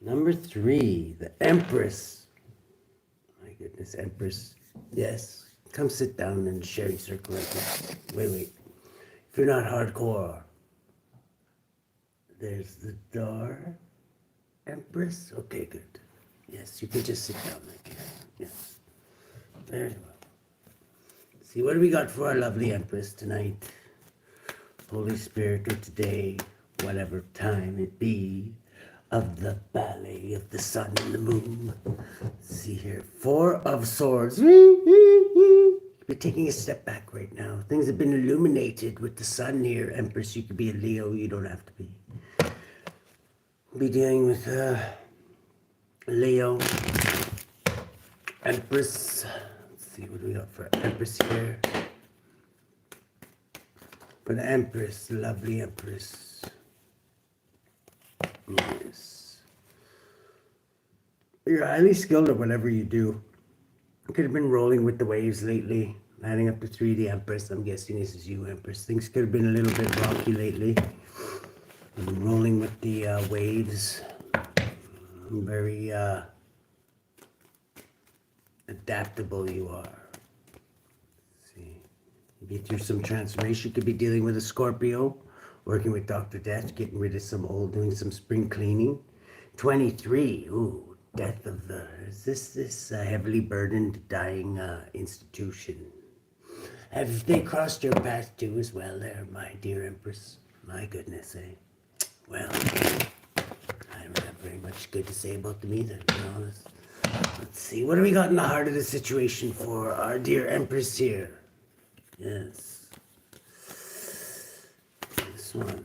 Number 3, the Empress. My goodness, Empress. Yes. Come sit down in the sharing circle like this. Wait. If you're not hardcore, there's the door. Empress? Okay, good. Yes, you can just sit down like that. Yes. Very well. See, what do we got for our lovely Empress tonight? Holy Spirit, or today, whatever time it be, of the ballet of the sun and the moon. Let's see here. 4 of Swords. We're taking a step back right now. Things have been illuminated with the sun here. Empress, you could be a Leo. You don't have to be. We'll be dealing with Leo. Empress. Let's see what we got for Empress here. For the Empress, the lovely Empress. Yes. You're highly skilled at whatever you do. You could have been rolling with the waves lately, adding up to 3, the Empress. I'm guessing this is you, Empress. Things could have been a little bit rocky lately. Rolling with the waves. Very adaptable you are. Let's see. Maybe through some transformation. You could be dealing with a Scorpio. Working with Dr. Death, getting rid of some old, doing some spring cleaning. 23, ooh, death of the, is this heavily burdened, dying institution? Have they crossed your path too as well there, my dear Empress? My goodness, eh? Well, I don't have very much good to say about them either, to be honest. Let's see, what do we got in the heart of the situation for our dear Empress here? Yes. One.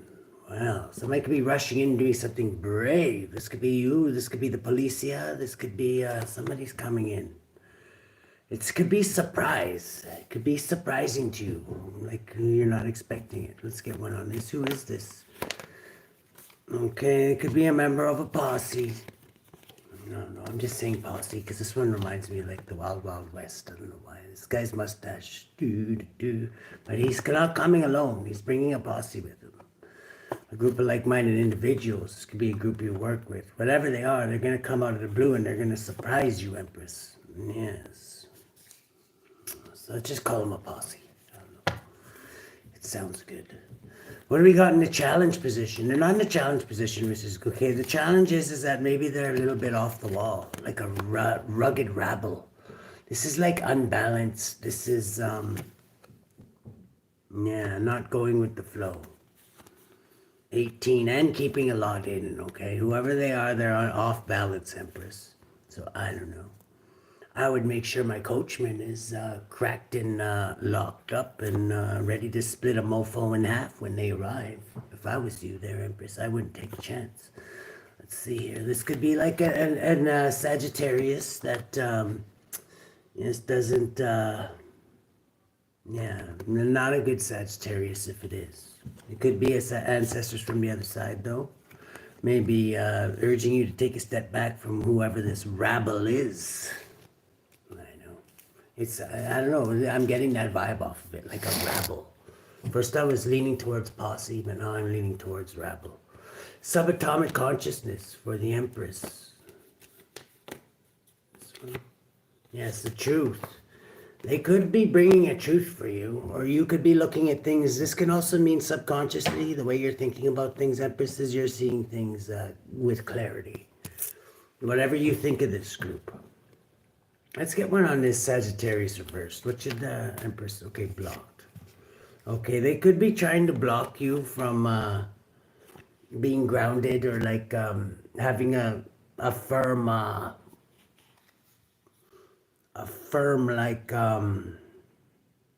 Well, somebody could be rushing in doing something brave. This could be you. This could be the policia. This could be somebody's coming in. It could be surprise. It could be surprising to you, like you're not expecting it. Let's get one on this. Who is this? Okay, it could be a member of a posse. No, I'm just saying posse because this one reminds me of like the Wild Wild West. I don't know why. This guy's mustache, but he's not coming alone. He's bringing a posse with him. A group of like-minded individuals. This could be a group you work with. Whatever they are, they're going to come out of the blue and they're going to surprise you, Empress. Yes. So let's just call them a posse. I don't know. It sounds good. What do we got in the challenge position? They're not in the challenge position, Mrs. Okay, the challenge is that maybe they're a little bit off the wall, like a rugged rabble. This is like unbalanced. This is, not going with the flow. 18 and keeping a lot in, okay? Whoever they are, they're off balance, Empress. So I don't know. I would make sure my coachman is cracked and locked up and ready to split a mofo in half when they arrive. If I was you there, Empress, I wouldn't take a chance. Let's see here. This could be like a Sagittarius that doesn't, not a good Sagittarius if it is. It could be ancestors from the other side, though. Maybe urging you to take a step back from whoever this rabble is. It's, I don't know, I'm getting that vibe off of it, like a rabble. First I was leaning towards posse, but now I'm leaning towards rabble. Subatomic consciousness for the Empress. Yes, the truth. They could be bringing a truth for you, or you could be looking at things. This can also mean subconsciously, the way you're thinking about things, Empress, is you're seeing things with clarity. Whatever you think of this group. Let's get one on this Sagittarius reversed. What should the Empress? Okay, blocked. Okay, they could be trying to block you from being grounded or like having a firm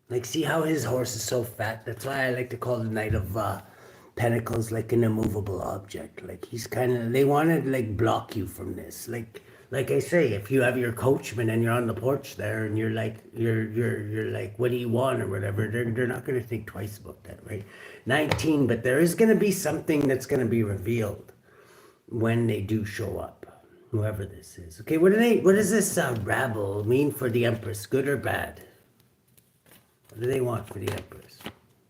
like see how his horse is so fat. That's why I like to call the Knight of Pentacles like an immovable object. Like he's kind of, they want to like block you from this. Like I say, if you have your coachman and you're on the porch there and you're like, you're like, what do you want or whatever, they're not going to think twice about that, right? 19, but there is going to be something that's going to be revealed when they do show up, whoever this is. Okay, what does this rabble mean for the Empress, good or bad? What do they want for the Empress?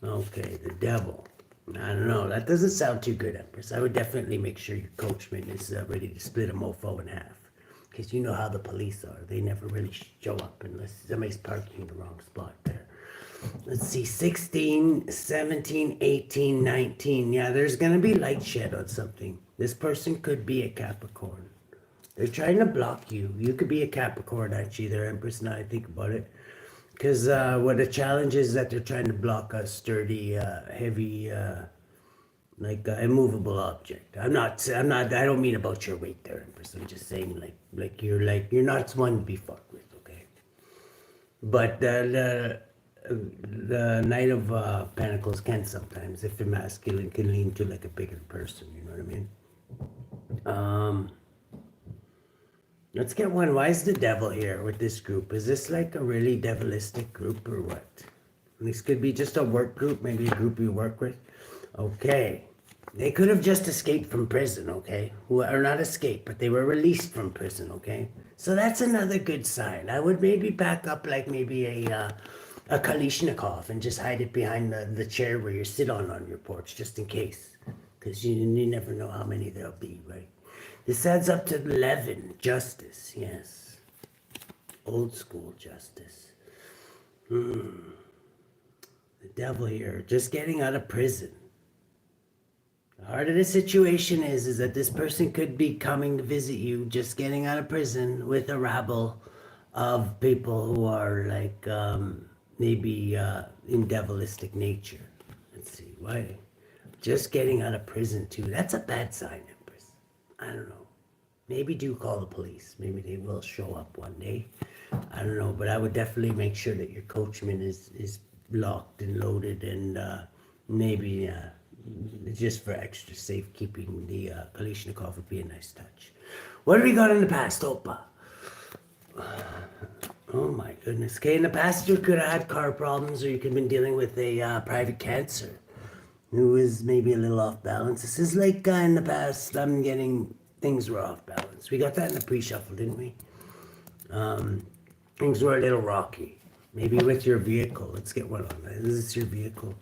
Okay, the devil. I don't know. That doesn't sound too good, Empress. I would definitely make sure your coachman is ready to split a mofo in half. Because you know how the police are. They never really show up unless somebody's parking in the wrong spot there. Let's see, 16, 17, 18, 19. Yeah, there's going to be light shed on something. This person could be a Capricorn. They're trying to block you. You could be a Capricorn, actually, there, Empress, now I think about it. Because what the challenge is that they're trying to block a sturdy, heavy, immovable object. I don't mean about your weight there, Empress. I'm just saying, you're not one to be fucked with, okay? But the Knight of Pentacles can sometimes, if they're masculine, can lean to like a bigger person, you know what I mean? Let's get one. Why is the devil here with this group? Is this like a really devilistic group or what? This could be just a work group, maybe a group you work with. Okay. They could have just escaped from prison, okay? Or not escaped, but they were released from prison, okay? So that's another good sign. I would maybe back up like maybe a Kalishnikov and just hide it behind the chair where you sit on your porch, just in case. Because you never know how many there'll be, right? This adds up to 11. Justice, yes. Old school justice. The devil here, just getting out of prison. The heart of the situation is that this person could be coming to visit you, just getting out of prison with a rabble of people who are like maybe in devilistic nature. Let's see, why? Just getting out of prison too. That's a bad sign, Empress. I don't know. Maybe do call the police. Maybe they will show up one day. I don't know, but I would definitely make sure that your coachman is locked and loaded, and maybe just for extra safekeeping, the Kalishnikov would be a nice touch. What have we got in the past, Opa? Oh my goodness. Okay, in the past you could have had car problems, or you could have been dealing with a private cancer who is maybe a little off balance. This is like in the past, I'm getting things were off balance. We got that in the pre-shuffle, didn't we? Things were a little rocky. Maybe with your vehicle. Let's get one on that. Is this your vehicle?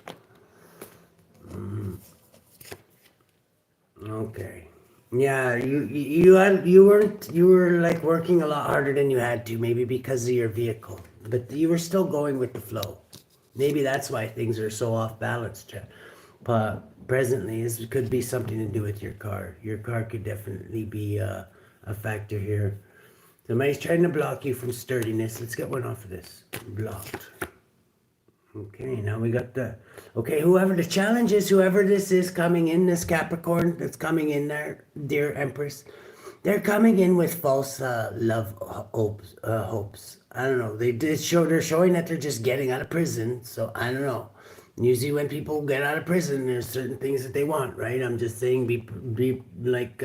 Okay. Yeah, you were like working a lot harder than you had to, maybe because of your vehicle. But you were still going with the flow. Maybe that's why things are so off balance, presently. It could be something to do with your car. Your car could definitely be a factor here. Somebody's trying to block you from sturdiness. Let's get one off of this. Blocked. Okay, now we got the... Okay, whoever the challenge is, whoever this is coming in, this Capricorn that's coming in there, dear Empress, they're coming in with false love hopes. I don't know. They're showing that they're just getting out of prison, so I don't know. Usually when people get out of prison, there's certain things that they want, right? I'm just saying, be like,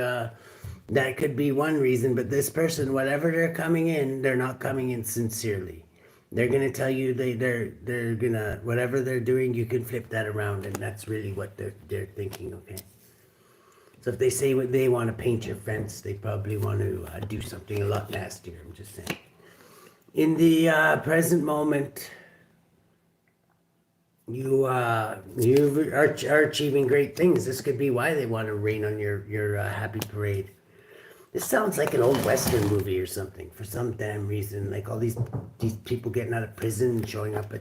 that could be one reason, but this person, whatever they're coming in, they're not coming in sincerely. They're going to tell you they're going to, whatever they're doing, you can flip that around, and that's really what they're thinking, okay? So if they say they want to paint your fence, they probably want to do something a lot nastier, I'm just saying. In the present moment, you are achieving great things. This could be why they want to rain on your happy parade. This sounds like an old Western movie or something, for some damn reason. Like all these people getting out of prison and showing up at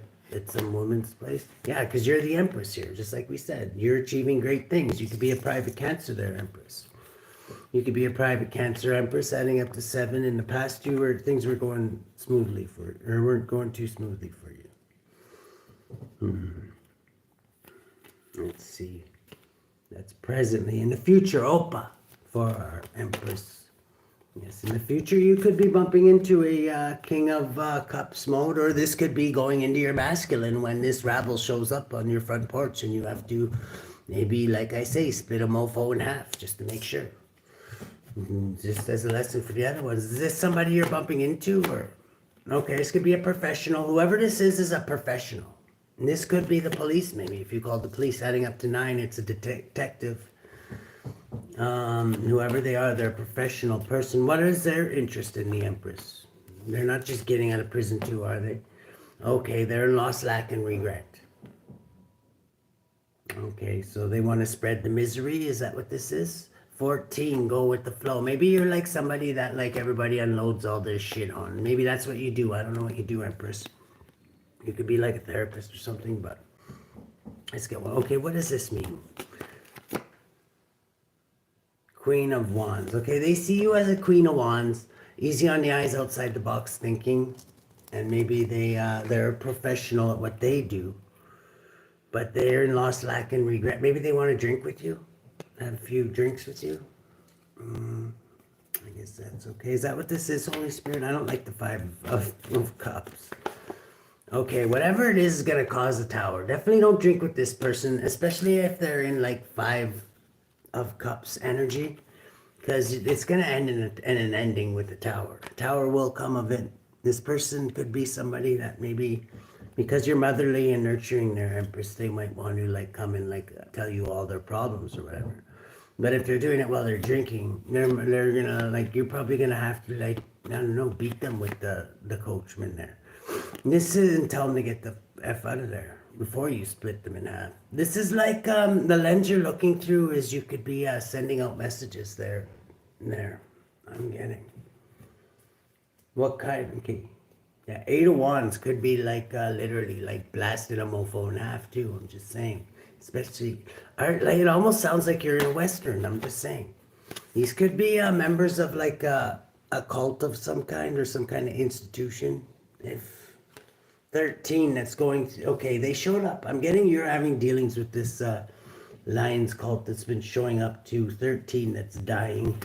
some woman's place. Yeah, because you're the Empress here, just like we said. You're achieving great things. You could be a private Cancer there, Empress. You could be a private Cancer Empress, adding up to 7. In the past, things were going smoothly or weren't going too smoothly for you. Let's see. That's presently. In the future, Opa, for our Empress. Yes, in the future you could be bumping into a King of Cups mode, or this could be going into your masculine when this rabble shows up on your front porch and you have to maybe, like I say, split a mofo in half just to make sure. Just as a lesson for the other ones. Is this somebody you're bumping into? Or okay, this could be a professional. Whoever this is a professional. And this could be the police, maybe. If you call the police, adding up to 9, it's a detective. Whoever they are, they're a professional person. What is their interest in the Empress? They're not just getting out of prison too, are they? Okay, they're in loss, lack, and regret. Okay, so they want to spread the misery. Is that what this is? 14, go with the flow. Maybe you're like somebody that like everybody unloads all their shit on. Maybe that's what you do. I don't know what you do, Empress. You could be like a therapist or something, but let's get one. Okay, what does this mean? Queen of Wands. Okay, they see you as a Queen of Wands. Easy on the eyes, outside the box thinking. And maybe they're a professional at what they do. But they're in lost, lack, and regret. Maybe they want to drink with you. Have a few drinks with you. I guess that's okay. Is that what this is, Holy Spirit? I don't like the 5 of Cups. Okay, whatever it is going to cause a tower. Definitely don't drink with this person, especially if they're in like 5 of Cups energy, because it's going to end in an ending with the tower. A tower will come of it. This person could be somebody that maybe, because you're motherly and nurturing their Empress, they might want to like come and like tell you all their problems or whatever. But if they're doing it while they're drinking, they're gonna like, you're probably gonna have to like, I don't know, beat them with the coachman there. This isn't telling them to get the F out of there before you split them in half. This is like the lens you're looking through is you could be sending out messages there. I'm getting. What kind? Okay. Yeah, 8 of Wands could be like literally like blasted a mofo in half too. I'm just saying. Especially, like it almost sounds like you're in a Western. I'm just saying. These could be members of like a cult of some kind or some kind of institution. If 13, that's going to, okay, they showed up. I'm getting you're having dealings with this Lions cult that's been showing up to 13 that's dying.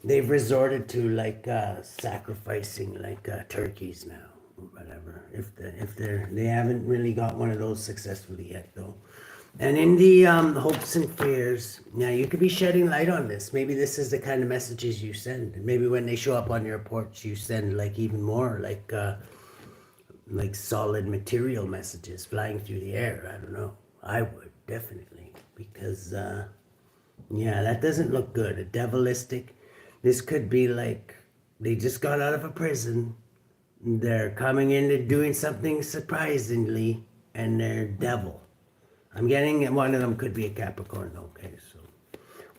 They've resorted to like sacrificing like turkeys now or whatever. If they haven't really got one of those successfully yet though. And in the hopes and fears, now you could be shedding light on this. Maybe this is the kind of messages you send. Maybe when they show up on your porch, you send like even more like solid material messages flying through the air. I don't know. I would definitely, because yeah, that doesn't look good. A devilistic. This could be like they just got out of a prison. They're coming into doing something surprisingly, and they're devil. I'm getting one of them could be a Capricorn. Okay, so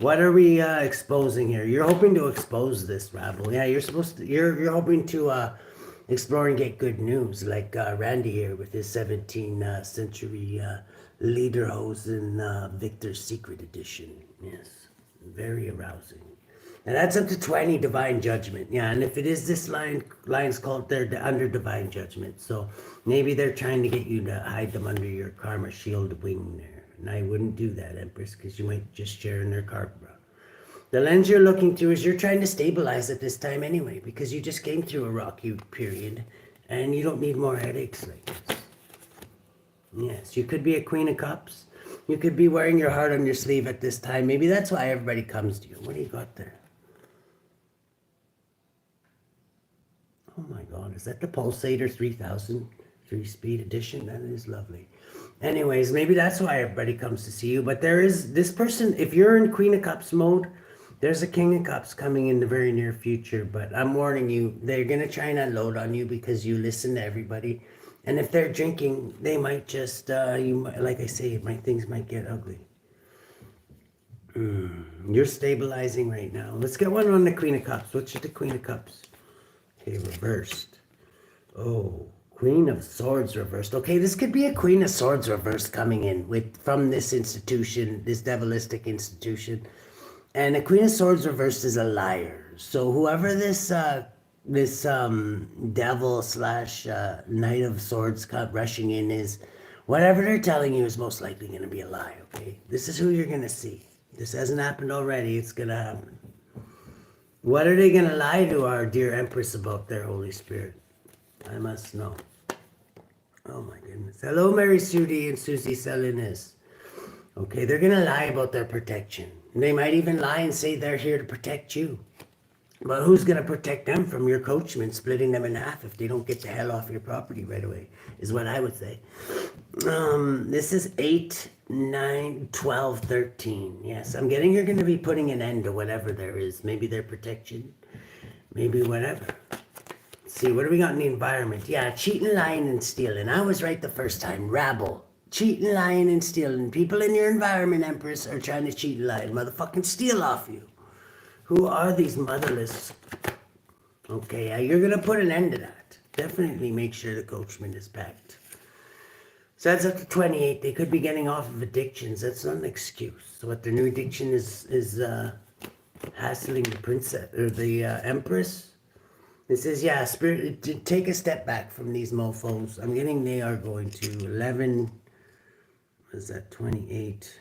what are we exposing here? You're hoping to expose this rabble. Yeah, you're supposed to. You're hoping to explore and get good news, like Randy here with his 17th century Lederhosen Victor's Secret Edition. Yes, very arousing. And that's up to 20 divine judgment. Yeah, and if it is this Lion's cult, they're under divine judgment. So maybe they're trying to get you to hide them under your karma shield wing there. And I wouldn't do that, Empress, because you might just share in their karma. The lens you're looking through is you're trying to stabilize at this time anyway, because you just came through a rocky period, and you don't need more headaches like this. Yes, you could be a Queen of Cups. You could be wearing your heart on your sleeve at this time. Maybe that's why everybody comes to you. What do you got there? Oh my God, is that the Pulsator 3000 3-speed edition? That is lovely. Anyways, maybe that's why everybody comes to see you. But there is this person, if you're in Queen of Cups mode, there's a King of Cups coming in the very near future. But I'm warning you, they're going to try and unload on you because you listen to everybody. And if they're drinking, they might just, like I say, things might get ugly. You're stabilizing right now. Let's get one on the Queen of Cups. What's the Queen of Cups? Okay, reversed. Oh, Queen of Swords reversed. Okay, this could be a Queen of Swords reversed coming in from this institution, this devilistic institution. And a Queen of Swords reversed is a liar. So whoever this devil slash Knight of Swords rushing in is, whatever they're telling you is most likely going to be a lie, okay? This is who you're going to see. This hasn't happened already. It's going to happen. What are they going to lie to our dear Empress about their Holy Spirit? I must know. Oh my goodness. Hello, Mary Sudi and Susie Salinas. Okay, they're going to lie about their protection. They might even lie and say they're here to protect you. But who's going to protect them from your coachman splitting them in half if they don't get the hell off your property right away, is what I would say. This is 8, 9, 12, 13. Yes, I'm getting you're going to be putting an end to whatever there is. Maybe their protection. Maybe whatever. Let's see, what do we got in the environment? Yeah, cheating, lying, and stealing. I was right the first time. Rabble. cheating, lying, and stealing. People in your environment, Empress, are trying to cheat and lie and motherfucking steal off you. Who are these motherless? Okay, you're going to put an end to that. Definitely make sure the coachman is packed. So that's up to 28. They could be getting off of addictions. That's not an excuse. So what their new addiction is hassling the princess or the empress. It says, yeah, spirit, take a step back from these mofos. I'm getting they are going to 11. What is that? 28.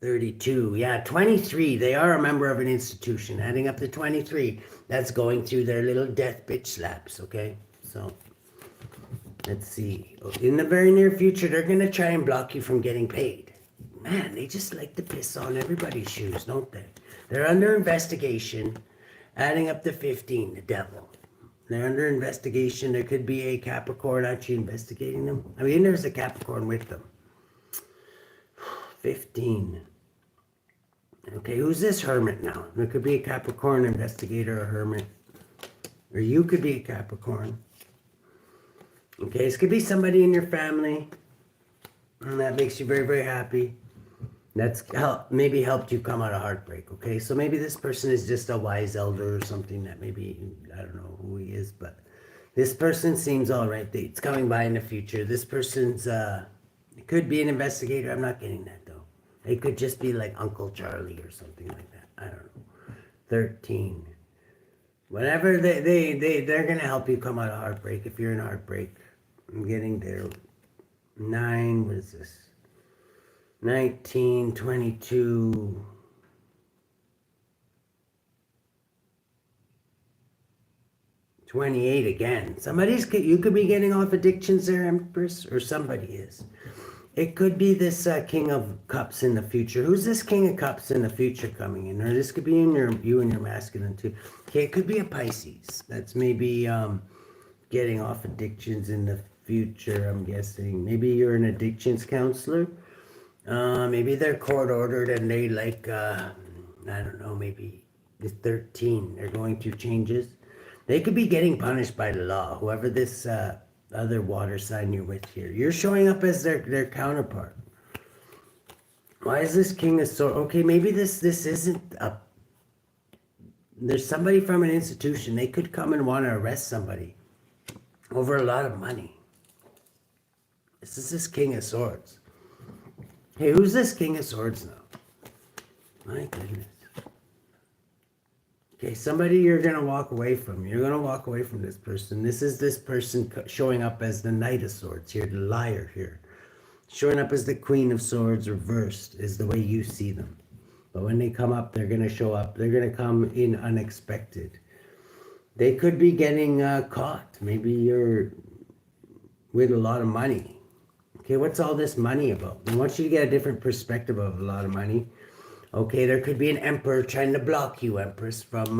32. Yeah, 23. They are a member of an institution. Adding up to 23. That's going through their little death bitch slaps. Okay, so. Let's see. In the very near future, they're going to try and block you from getting paid. Man, they just like to piss on everybody's shoes, don't they? They're under investigation, adding up to 15, the devil. They're under investigation. There could be a Capricorn actually investigating them. I mean, there's a Capricorn with them. 15. Okay, who's this hermit now? There could be a Capricorn investigator or hermit. Or you could be a Capricorn. Okay, this could be somebody in your family and that makes you very, very happy. That's maybe helped you come out of heartbreak, okay? So maybe this person is just a wise elder or something that maybe, I don't know who he is, but this person seems all right. It's coming by in the future. This person's, it could be an investigator. I'm not getting that, though. It could just be like Uncle Charlie or something like that. I don't know. 13. Whatever, they're going to help you come out of heartbreak if you're in heartbreak. I'm getting there. 9, what is this? 19, 22. 28 again. You could be getting off addictions there, Empress, or somebody is. It could be this King of Cups in the future. Who's this King of Cups in the future coming in? Or this could be in you and your masculine too. Okay, it could be a Pisces. That's maybe getting off addictions in the future, I'm guessing. Maybe you're an addictions counselor. Maybe they're court ordered and they like, I don't know, maybe it's 13. They're going through changes. They could be getting punished by the law. Whoever this other water sign you're with here. You're showing up as their counterpart. Why is this King of Swords? Okay, maybe this isn't a... There's somebody from an institution. They could come and want to arrest somebody over a lot of money. This is this King of Swords. Hey, who's this King of Swords now? My goodness. Okay, somebody you're going to walk away from. You're going to walk away from this person. This is this person showing up as the Knight of Swords here, the liar here. Showing up as the Queen of Swords reversed is the way you see them. But when they come up, they're going to show up. They're going to come in unexpected. They could be getting caught. Maybe you're with a lot of money. Okay, what's all this money about? I want you to get a different perspective of a lot of money. Okay, there could be an emperor trying to block you, Empress, from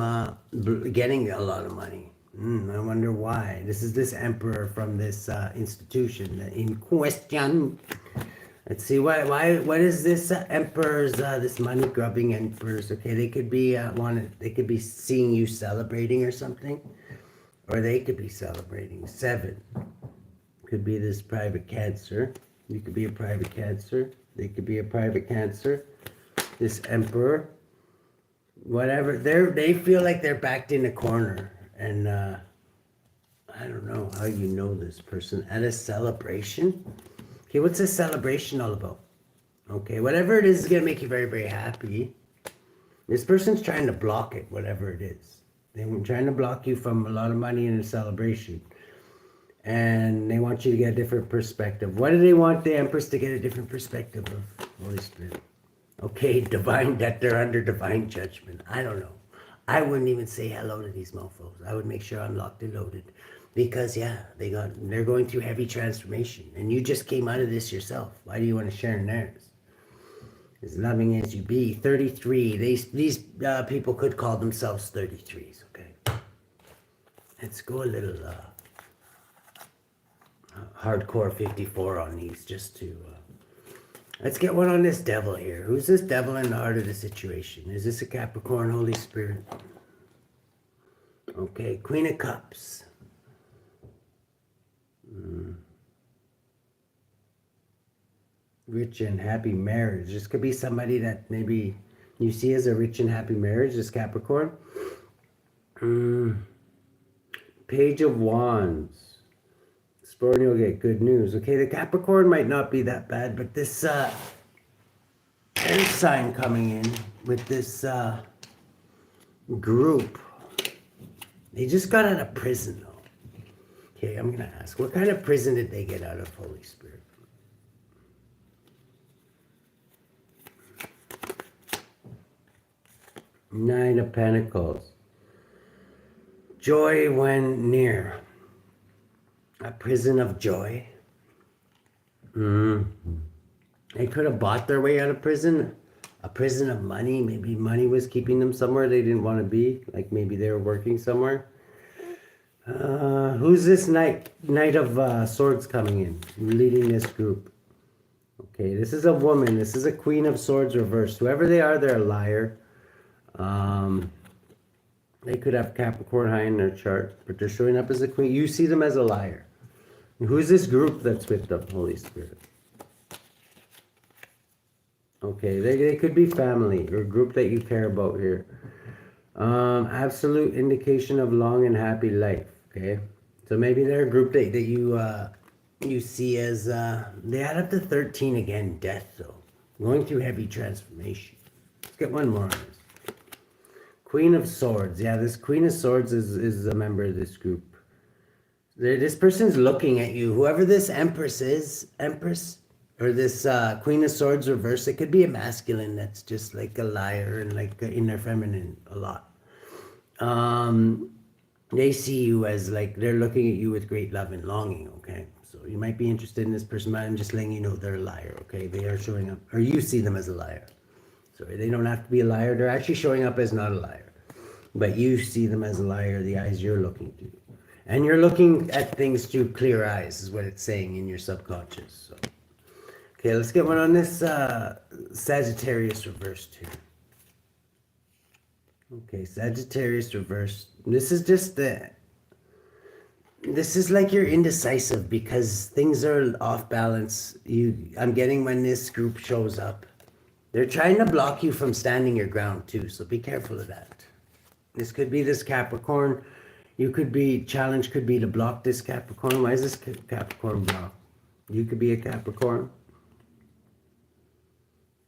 getting a lot of money. I wonder why. This is this emperor from this institution in question. Let's see, what is this emperor's, this money grubbing emperors? Okay, they could be they could be seeing you celebrating or something, or they could be celebrating. 7 could be this private Cancer. You could be a private Cancer. They could be a private Cancer. This emperor, whatever, they feel like they're backed in a corner, and I don't know how you know this person at a celebration. Okay, what's a celebration all about? Okay, whatever it is gonna make you very, very happy. This person's trying to block it, whatever it is. They're trying to block you from a lot of money in a celebration, and they want you to get a different perspective. What do they want the Empress to get a different perspective of? Holy Spirit. Okay, that they're under divine judgment. I don't know. I wouldn't even say hello to these mofos. I would make sure I'm locked and loaded. Because, yeah, they're going through heavy transformation. And you just came out of this yourself. Why do you want to share in theirs? As loving as you be. 33. These people could call themselves 33s, okay? Let's go a little hardcore 54 on these just to... Let's get one on this devil here. Who's this devil in the heart of the situation? Is this a Capricorn, Holy Spirit? Okay, Queen of Cups. Rich and happy marriage. This could be somebody that maybe you see as a rich and happy marriage, this Capricorn. Page of Wands. Sporting, you'll get good news. Okay, the Capricorn might not be that bad, but this air sign coming in with this group, they just got out of prison though. Okay, I'm gonna ask, what kind of prison did they get out of, Holy Spirit? Nine of Pentacles. Joy when near. A prison of joy. They could have bought their way out of prison. A prison of money. Maybe money was keeping them somewhere they didn't want to be. Like maybe they were working somewhere. Who's this Knight of Swords coming in? Leading this group. Okay, this is a woman. This is a Queen of Swords reversed. Whoever they are, they're a liar. They could have Capricorn high in their chart, but they're showing up as a queen. You see them as a liar. Who's this group that's with the Holy Spirit? Okay, they could be family or a group that you care about here. Absolute indication of long and happy life. Okay, so maybe they're a group that you see as they add up to 13 again. Death though, going through heavy transformation. Let's get one more on this. Queen of Swords. Yeah, this Queen of Swords is a member of this group. This person's looking at you. Whoever this Empress is, or this Queen of Swords reverse, it could be a masculine that's just like a liar and like in their feminine a lot. They see you as like, they're looking at you with great love and longing, okay? So you might be interested in this person, but I'm just letting you know they're a liar, okay? They are showing up, or you see them as a liar. So they don't have to be a liar. They're actually showing up as not a liar. But you see them as a liar, the eyes you're looking through. And you're looking at things through clear eyes, is what it's saying in your subconscious. So. Okay, let's get one on this Sagittarius reversed here. Okay, Sagittarius reversed. This is just this is like you're indecisive because things are off balance. I'm getting when this group shows up. They're trying to block you from standing your ground too, so be careful of that. This could be this Capricorn. You could be, challenge could be to block this Capricorn. Why is this Capricorn blocked? You could be a Capricorn.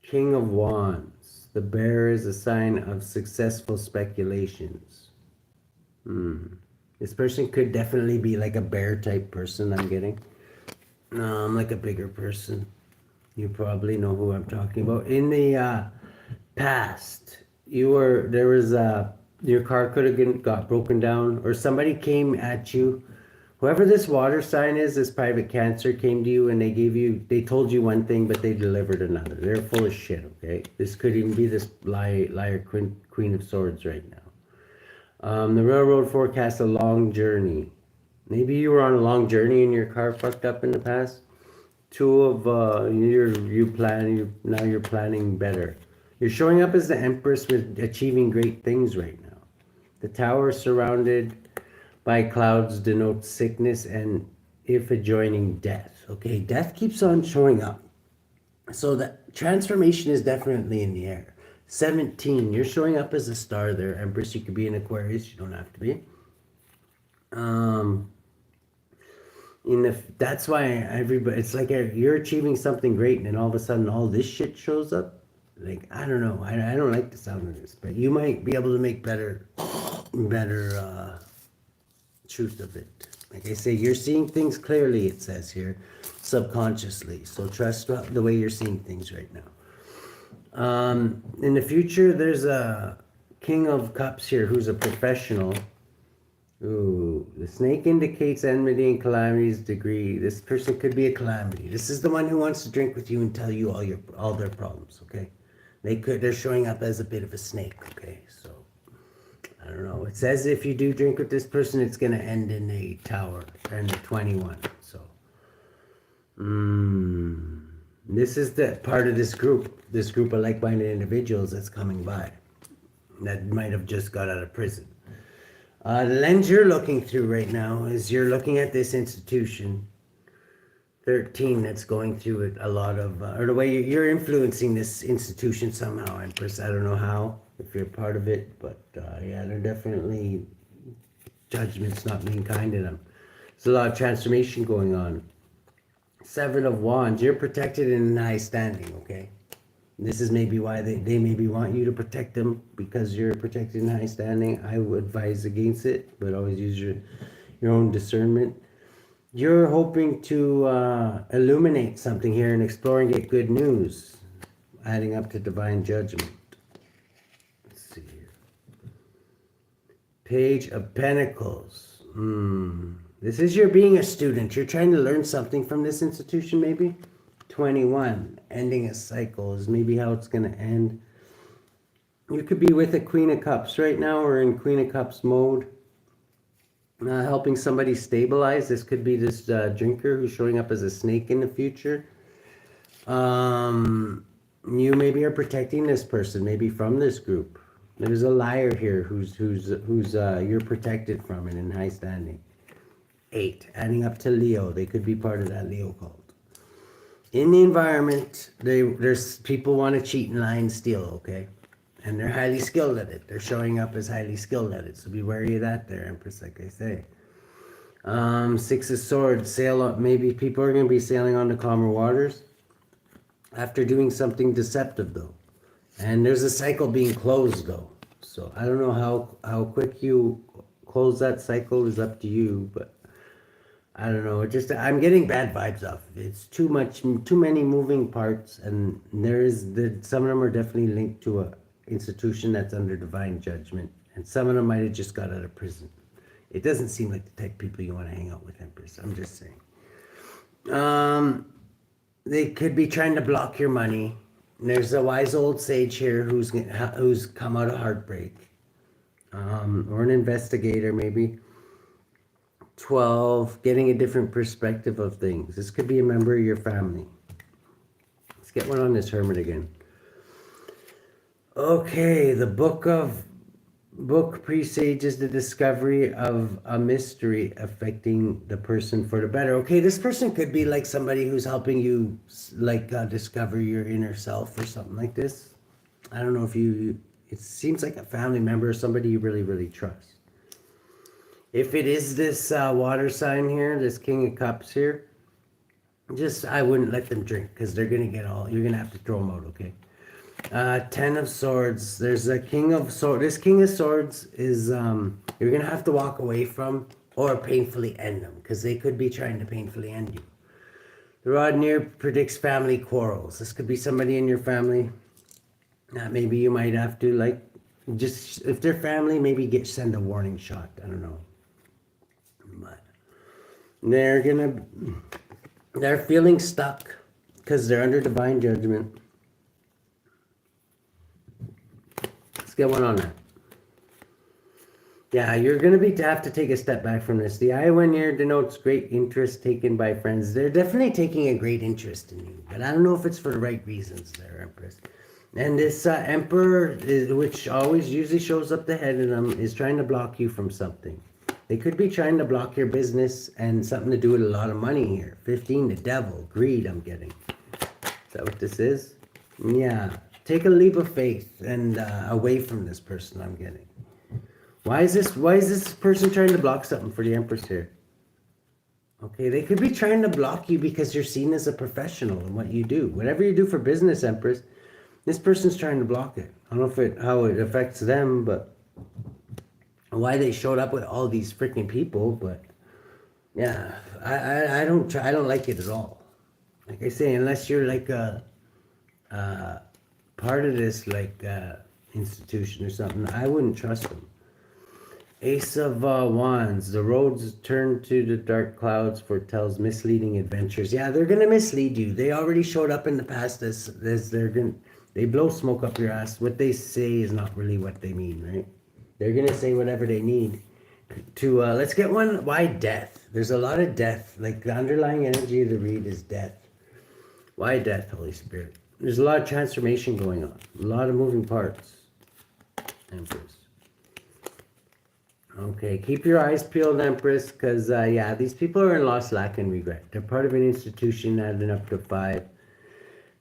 King of Wands. The bear is a sign of successful speculations. This person could definitely be like a bear type person, I'm getting. Like a bigger person. You probably know who I'm talking about. In the past, your car could have got broken down, or somebody came at you. Whoever this water sign is, this private Cancer, came to you and they told you one thing, but they delivered another. They're full of shit, okay? This could even be this liar Queen of Swords right now. The railroad forecast a long journey. Maybe you were on a long journey and your car fucked up in the past. Two of now you're planning better. You're showing up as the Empress with achieving great things right now. The tower surrounded by clouds denotes sickness and if adjoining death. Okay, death keeps on showing up. So the transformation is definitely in the air. 17, you're showing up as a star there, Empress. You could be an Aquarius, you don't have to be. That's why everybody, it's like you're achieving something great and then all of a sudden all this shit shows up. Like, I don't know, I don't like the sound of this, but you might be able to make better truth of it. Like I say, you're seeing things clearly, it says here, subconsciously. So trust the way you're seeing things right now. In the future, there's a King of Cups here who's a professional. Ooh, the snake indicates enmity and calamity's degree. This person could be a calamity. This is the one who wants to drink with you and tell you all their problems, okay? They're showing up as a bit of a snake, okay? So, I don't know. It says if you do drink with this person, it's going to end in a tower, and 21, so. This is the part of this group of like-minded individuals that's coming by that might have just got out of prison. The lens you're looking through right now is you're looking at this institution 13 that's going through it a lot of, or the way you're influencing this institution somehow, Empress. I don't know how, if you're part of it, but yeah, they're definitely, judgment's not being kind to them. There's a lot of transformation going on. 7 of Wands, you're protected in high standing, okay? This is maybe why they maybe want you to protect them, because you're protected in high standing. I would advise against it, but always use your own discernment. You're hoping to illuminate something here and explore and get good news, adding up to divine judgment. Let's see here. Page of Pentacles. This is your being a student. You're trying to learn something from this institution, maybe. 21, ending a cycle is maybe how it's going to end. You could be with a Queen of Cups right now, or in Queen of Cups mode. Helping somebody stabilize. This could be this drinker who's showing up as a snake in the future. You maybe are protecting this person, maybe from this group. There's a liar here who's you're protected from and in high standing. 8, adding up to Leo. They could be part of that Leo cult. In the environment, there's people want to cheat and lie and steal, okay? And they're highly skilled at it. They're showing up as highly skilled at it. So be wary of that there, Empress, like I say. 6 of Swords, sail up. Maybe people are going to be sailing on to calmer waters after doing something deceptive, though. And there's a cycle being closed, though. So I don't know how quick you close that cycle is up to you, but I don't know. It just, I'm getting bad vibes off of it. It's too many moving parts, and some of them are definitely linked to a institution that's under divine judgment, and some of them might have just got out of prison. It doesn't seem like the type of people you want to hang out with, Empress. I'm just saying. They could be trying to block your money. And there's a wise old sage here who's come out of heartbreak, or an investigator maybe. 12, getting a different perspective of things. This could be a member of your family. Let's get one on this Hermit again. Okay, the book presages the discovery of a mystery affecting the person for the better. Okay, this person could be like somebody who's helping you discover your inner self or something like this. I don't know if it seems like a family member or somebody you really, really trust. If it is this water sign here, this King of Cups here, I wouldn't let them drink, because they're going to get you're going to have to throw them out, okay? 10 of Swords, there's a King of Swords. This King of Swords is, you're going to have to walk away from or painfully end them, because they could be trying to painfully end you. The Rod Near predicts family quarrels. This could be somebody in your family. Maybe you might have to, if they're family, maybe send a warning shot. I don't know. But they're feeling stuck because they're under divine judgment. Let's get one on that. Yeah, you're going to have to take a step back from this. The Iowa near denotes great interest taken by friends. They're definitely taking a great interest in you, but I don't know if it's for the right reasons there, Empress. And this Emperor, which usually shows up the head of them, is trying to block you from something. They could be trying to block your business and something to do with a lot of money here. 15, the Devil, greed I'm getting. Is that what this is? Yeah. Take a leap of faith and away from this person I'm getting. Why is this person trying to block something for the Empress here? Okay, they could be trying to block you because you're seen as a professional in what you do. Whatever you do for business, Empress, this person's trying to block it. I don't know how it affects them, but why they showed up with all these freaking people, but yeah, I don't like it at all. Like I say, unless you're like a part of this institution or something, I wouldn't trust them. Ace of Wands, the roads turn to the dark clouds foretells misleading adventures. Yeah, they're gonna mislead you. They already showed up in the past as they blow smoke up your ass. What they say is not really what they mean, right? They're gonna say whatever they need to. Let's get one. Why death? There's a lot of death. Like the underlying energy of the read is death. Why death, Holy Spirit? There's a lot of transformation going on. A lot of moving parts. Empress. Okay, keep your eyes peeled, Empress, because, yeah, these people are in loss, lack, and regret. They're part of an institution adding up to 5.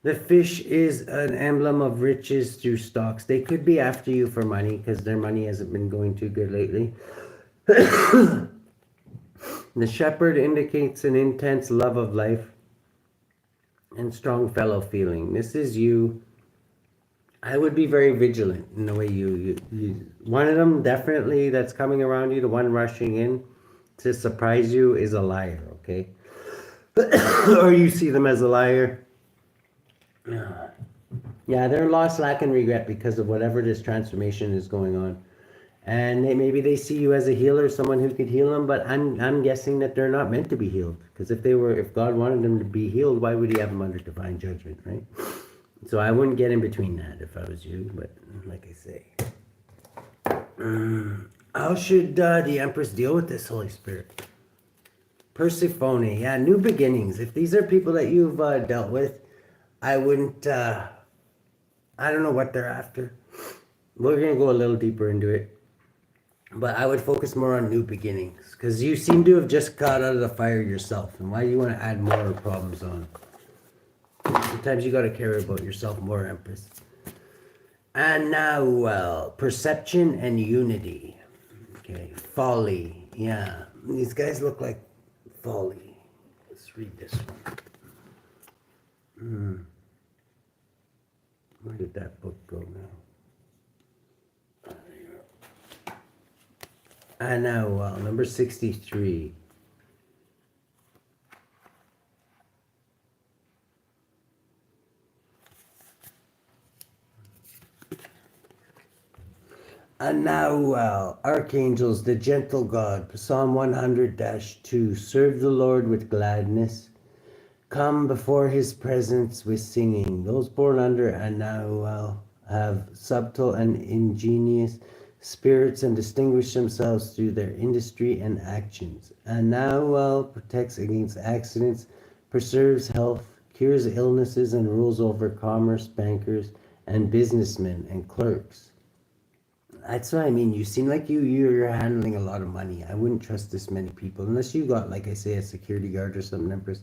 The fish is an emblem of riches through stocks. They could be after you for money because their money hasn't been going too good lately. The shepherd indicates an intense love of life and strong fellow feeling. This is you. I would be very vigilant in the way you one of them definitely that's coming around you, the one rushing in to surprise you, is a liar, okay? Or you see them as a liar. Yeah, they're lost, lack, and regret because of whatever this transformation is going on. And maybe they see you as a healer, someone who could heal them, but I'm guessing that they're not meant to be healed. Because if God wanted them to be healed, why would he have them under divine judgment, right? So I wouldn't get in between that if I was you, but like I say. How should the Empress deal with this, Holy Spirit? Persephone, yeah, new beginnings. If these are people that you've dealt with, I wouldn't, I don't know what they're after. We're going to go a little deeper into it. But I would focus more on new beginnings. Because you seem to have just got out of the fire yourself. And why do you want to add more problems on? Sometimes you got to care about yourself more, Empress. And now, well, perception and unity. Okay, folly. Yeah, these guys look like folly. Let's read this one. Where did that book go now? ANAU3L, number 63. ANAU3L, archangels, the gentle God. Psalm 100-2. Serve the Lord with gladness. Come before his presence with singing. Those born under ANAU3L have subtle and ingenious spirits and distinguish themselves through their industry and actions. ANAU3L protects against accidents, preserves health, cures illnesses, and rules over commerce, bankers, and businessmen and clerks. That's what I mean. You seem like you're handling a lot of money. I wouldn't trust this many people unless you got, like I say, a security guard or something, Empress.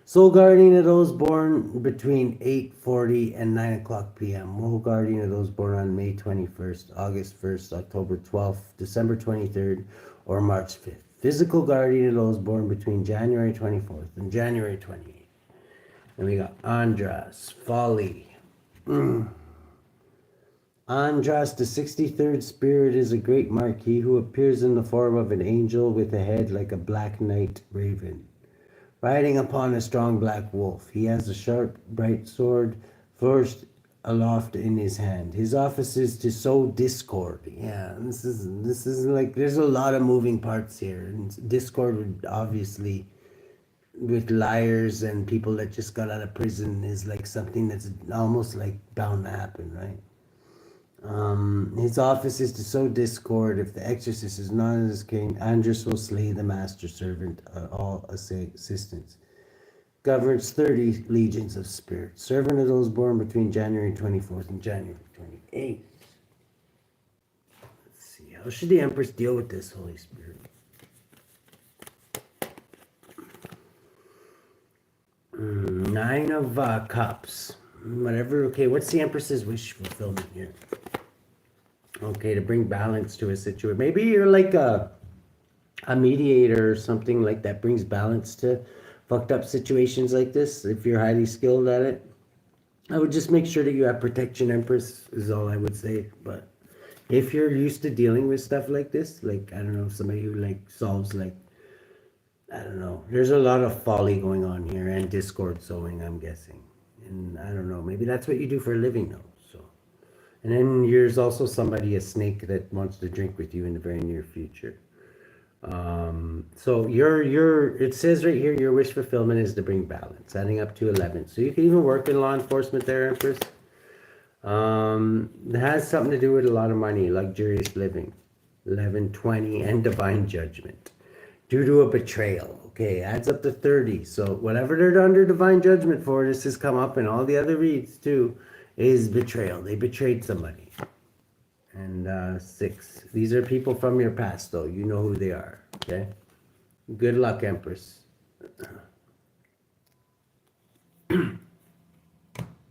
Soul guardian of those born between 8:40 and 9 o'clock p.m. Woe guardian of those born on May 21st, August 1st, October 12th, December 23rd, or March 5th. Physical guardian of those born between January 24th and January 28th. And we got ANDRAS, FOLLY. ANDRAS, the 63rd spirit, is a great marquis who appears in the form of an angel with a head like a black night raven, riding upon a strong black wolf. He has a sharp, bright sword flourished aloft in his hand. His office is to sow discord. Yeah, this is like, there's a lot of moving parts here. And discord would obviously, with liars and people that just got out of prison, is like something that's almost like bound to happen, right? His office is to sow discord. If the exorcist is not in his king, Andras will slay the master servant, all assistants. Governs 30 legions of spirits. Servant of those born between January 24th and January 28th. Let's see. How should the Empress deal with this, Holy Spirit? Nine of Cups. Whatever. Okay, what's the Empress's wish fulfillment here? Okay, to bring balance to a situation. Maybe you're like a mediator or something like that, brings balance to fucked up situations like this. If you're highly skilled at it, I would just make sure that you have protection, Empress, is all I would say. But if you're used to dealing with stuff like this, like, I don't know, somebody who like solves like, I don't know, there's a lot of folly going on here and discord sowing, I'm guessing. And I don't know, maybe that's what you do for a living though. So, and then there's also somebody, a snake, that wants to drink with you in the very near future. So it says right here, your wish fulfillment is to bring balance, adding up to 11. So you can even work in law enforcement there, Empress. It has something to do with a lot of money, luxurious living, 11, 20, and divine judgment due to a betrayal. Okay, adds up to 30. So whatever they're under divine judgment for, this has come up in all the other reads too, is betrayal. They betrayed somebody. and 6. These are people from your past, though. You know who they are, okay? Good luck, Empress.